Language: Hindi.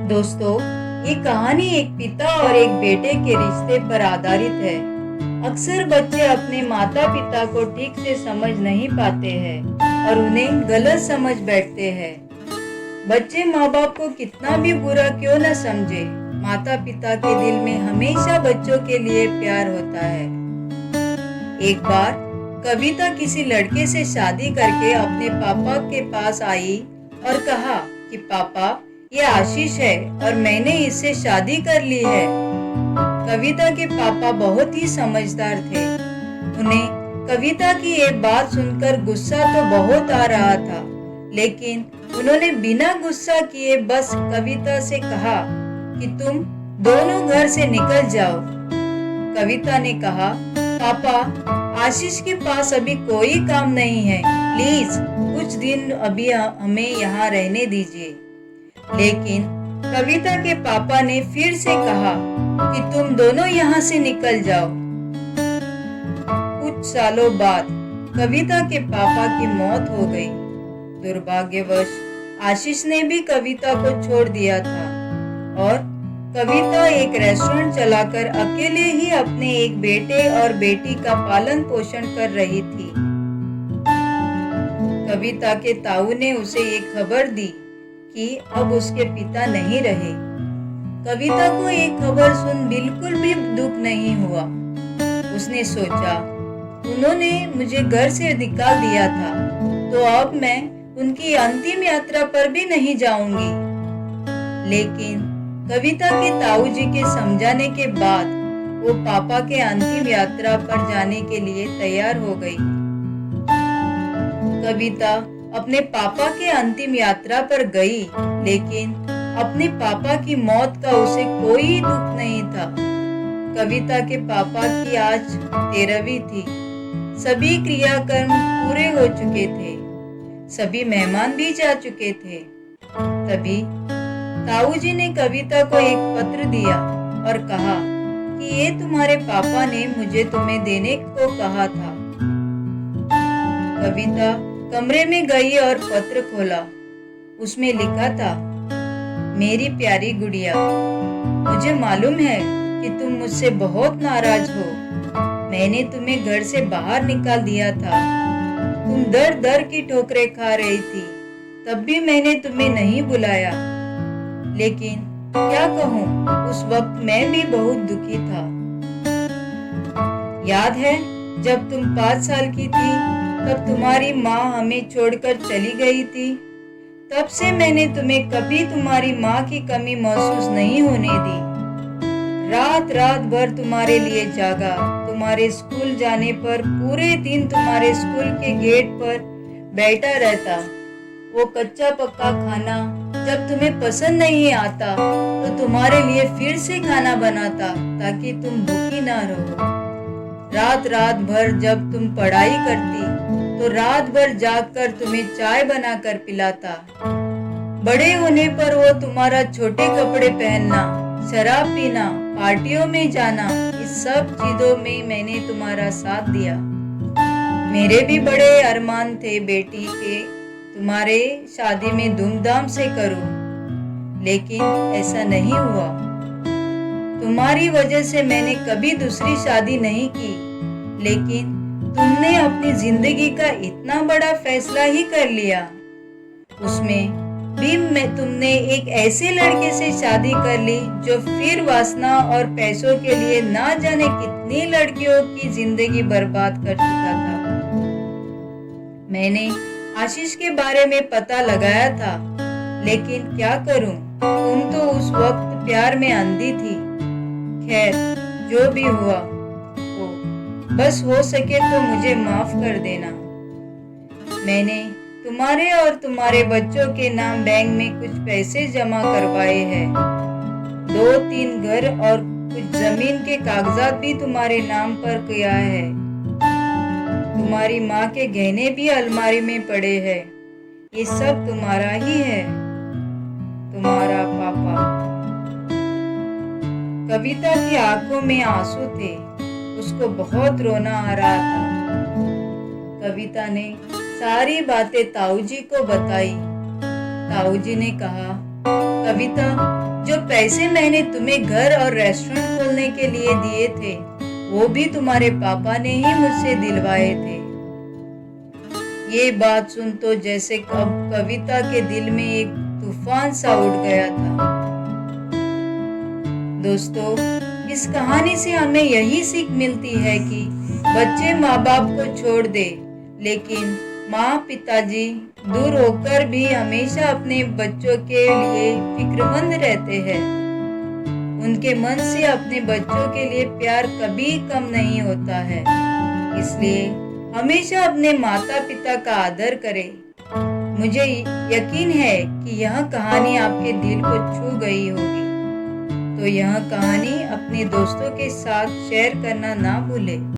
दोस्तों, ये कहानी एक पिता और एक बेटे के रिश्ते पर आधारित है। अक्सर बच्चे अपने माता पिता को ठीक से समझ नहीं पाते हैं और उन्हें गलत समझ बैठते हैं। बच्चे माँ बाप को कितना भी बुरा क्यों न समझे, माता पिता के दिल में हमेशा बच्चों के लिए प्यार होता है। एक बार कविता किसी लड़के से शादी करके अपने पापा के पास आई और कहा कि पापा, ये आशीष है और मैंने इससे शादी कर ली है। कविता के पापा बहुत ही समझदार थे। उन्हें कविता की ये बात सुनकर गुस्सा तो बहुत आ रहा था, लेकिन उन्होंने बिना गुस्सा किए बस कविता से कहा कि तुम दोनों घर से निकल जाओ। कविता ने कहा, पापा, आशीष के पास अभी कोई काम नहीं है, प्लीज कुछ दिन अभी हमें यहाँ रहने दीजिए। लेकिन कविता के पापा ने फिर से कहा कि तुम दोनों यहाँ से निकल जाओ। कुछ सालों बाद कविता के पापा की मौत हो गई। दुर्भाग्यवश आशीष ने भी कविता को छोड़ दिया था और कविता एक रेस्टोरेंट चलाकर अकेले ही अपने एक बेटे और बेटी का पालन पोषण कर रही थी। कविता के ताऊ ने उसे एक खबर दी कि अब उसके पिता नहीं रहे। कविता को एक खबर सुन बिल्कुल भी दुख नहीं हुआ। उसने सोचा, उन्होंने मुझे घर से निकाल दिया था, तो अब मैं उनकी अंतिम यात्रा पर भी नहीं जाऊंगी। लेकिन कविता के ताऊ जी के समझाने के बाद वो पापा के अंतिम यात्रा पर जाने के लिए तैयार हो गई। कविता अपने पापा के अंतिम यात्रा पर गई, लेकिन अपने पापा की मौत का उसे कोई दुख नहीं था। कविता के पापा की आज 13वीं थी। सभी क्रियाकर्म पूरे हो चुके थे, सभी मेहमान भी जा चुके थे। तभी ताऊ जी ने कविता को एक पत्र दिया और कहा कि ये तुम्हारे पापा ने मुझे तुम्हें देने को कहा था। कविता कमरे में गई और पत्र खोला। उसमें लिखा था, मेरी प्यारी गुड़िया, मुझे मालूम है कि तुम मुझसे बहुत नाराज हो। मैंने तुम्हें घर से बाहर निकाल दिया था। तुम दर दर की ठोकरें खा रही थी, तब भी मैंने तुम्हें नहीं बुलाया। लेकिन क्या कहूँ, उस वक्त मैं भी बहुत दुखी था। याद है जब तुम 5 साल की थी, तब तुम्हारी माँ हमें छोड़कर चली गई थी। तब से मैंने तुम्हें कभी तुम्हारी माँ की कमी महसूस नहीं होने दी। रात रात भर तुम्हारे लिए जागा। तुम्हारे स्कूल जाने पर पूरे दिन तुम्हारे स्कूल के गेट पर बैठा रहता। वो कच्चा पक्का खाना जब तुम्हें पसंद नहीं आता तो तुम्हारे लिए फिर से खाना बनाता ताकि तुम भूखी ना रहो। रात रात भर जब तुम पढ़ाई करती तो रात भर जागकर तुम्हें चाय बनाकर पिलाता। बड़े होने पर वो तुम्हारा छोटे कपड़े पहनना, शराब पीना, पार्टियों में जाना, इस सब चीजों में मैंने तुम्हारा साथ दिया। मेरे भी बड़े अरमान थे बेटी के तुम्हारे शादी में धूमधाम से करूं, लेकिन ऐसा नहीं हुआ। तुम्हारी वजह से मैंने कभी दूसरी शादी नहीं की, लेकिन तुमने अपनी जिंदगी का इतना बड़ा फैसला ही कर लिया। उसमें भी तुमने एक ऐसे लड़के से शादी कर ली जो फिर वासना और पैसों के लिए ना जाने कितनी लड़कियों की जिंदगी बर्बाद कर चुका था। मैंने आशीष के बारे में पता लगाया था, लेकिन क्या करूं, तुम तो उस वक्त प्यार में अंधी थी। खैर, जो भी हुआ हो, बस हो सके तो मुझे माफ कर देना। मैंने तुम्हारे और तुम्हारे बच्चों के नाम बैंक में कुछ पैसे जमा करवाए हैं। 2-3 घर और कुछ जमीन के कागजात भी तुम्हारे नाम पर किया है। तुम्हारी माँ के गहने भी अलमारी में पड़े हैं। ये सब तुम्हारा ही है। तुम्हारा पापा। कविता की आंखों में आंसू थे। उसको बहुत रोना आ रहा था। कविता ने सारी बातें ताऊ जी को बताई। ताऊ जी ने कहा, कविता, जो पैसे मैंने तुम्हें घर और रेस्टोरेंट खोलने के लिए दिए थे, वो भी तुम्हारे पापा ने ही मुझसे दिलवाए थे। ये बात सुन तो जैसे अब कविता के दिल में एक तूफान सा उठ गया था। दोस्तों, इस कहानी से हमें यही सीख मिलती है कि बच्चे माँ बाप को छोड़ दे, लेकिन माँ पिताजी दूर होकर भी हमेशा अपने बच्चों के लिए फिक्रमंद रहते हैं। उनके मन से अपने बच्चों के लिए प्यार कभी कम नहीं होता है। इसलिए हमेशा अपने माता पिता का आदर करें। मुझे यकीन है कि यह कहानी आपके दिल को छू गई होगी। तो यह कहानी अपने दोस्तों के साथ शेयर करना ना भूलें।